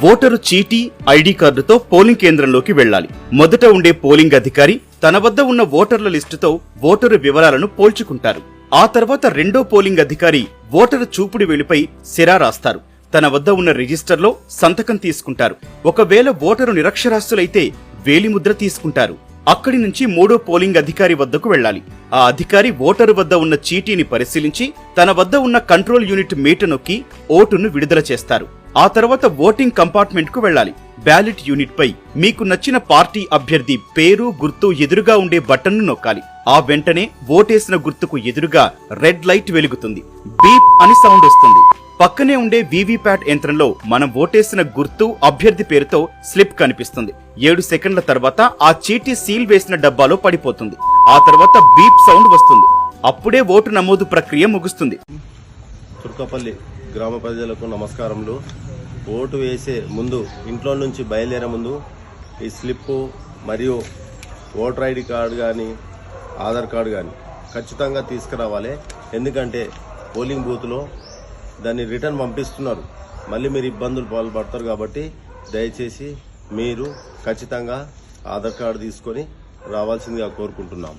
Voter చీటీ ID కార్డుతో polling కేంద్రంలోకి వెళ్లాలి. మొదట ఉండే పోలింగ్ అధికారి తన వద్ద ఉన్న ఓటర్ల లిస్టుతో ఓటరు వివరాలను పోల్చుకుంటారు. ఆ తర్వాత రెండో పోలింగ్ అధికారి ఓటరు చూపుడు వేలిపై సిరా రాస్తారు. తన వద్ద ఉన్న రిజిస్టర్లో సంతకం తీసుకుంటారు. ఒకవేళ ఓటరు నిరక్షరాస్యులైతే వేలిముద్ర తీసుకుంటారు. అక్కడి నుంచి మూడో పోలింగ్ అధికారి వద్దకు వెళ్లాలి. ఆ అధికారి ఓటరు వద్ద ఉన్న చీటీని పరిశీలించి తన వద్ద ఉన్న కంట్రోల్ యూనిట్ మీట నొక్కి ఓటును విడుదల చేస్తారు. ఆ తర్వాత ఓటింగ్ కంపార్ట్మెంట్ కు వెళ్లాలి. బ్యాలెట్ యూనిట్ పై మీకు నచ్చిన పార్టీ అభ్యర్థి పేరు, గుర్తు ఎదురుగా ఉండే బటన్ను నొక్కాలి. ఆ వెంటనే ఓటేసిన గుర్తుకు ఎదురుగా రెడ్ లైట్ వెలుగుతుంది. బీప్ అని సౌండ్ వస్తుంది. పక్కనే ఉండే వీవీప్యాట్ యంత్రంలో మనం ఓటేసిన గుర్తు, అభ్యర్థి పేరుతో స్లిప్ కనిపిస్తుంది. 7 సెకండ్ల తర్వాత ఆ చీటీ సీల్ వేసిన డబ్బాలో పడిపోతుంది. ఆ తర్వాత బీప్ సౌండ్ వస్తుంది. అప్పుడే ఓటు నమోదు ప్రక్రియ ముగుస్తుంది. తుర్కపల్లి గ్రామ ప్రజలకు నమస్కారములు. ఓటు వేసే ముందు, ఇంట్లో నుంచి బయలుదేరే ముందు ఈ స్లిప్పు మరియు ఓటర్ ఐడి కార్డు కానీ ఆధార్ కార్డు కానీ ఖచ్చితంగా తీసుకురావాలి. ఎందుకంటే పోలింగ్ బూత్లో దాన్ని రిటర్న్ పంపిస్తున్నారు. మళ్ళీ మీరు ఇబ్బందులు పాల్పడతారు. కాబట్టి దయచేసి మీరు ఖచ్చితంగా ఆధార్ కార్డు తీసుకొని రావాల్సిందిగా కోరుకుంటున్నాం.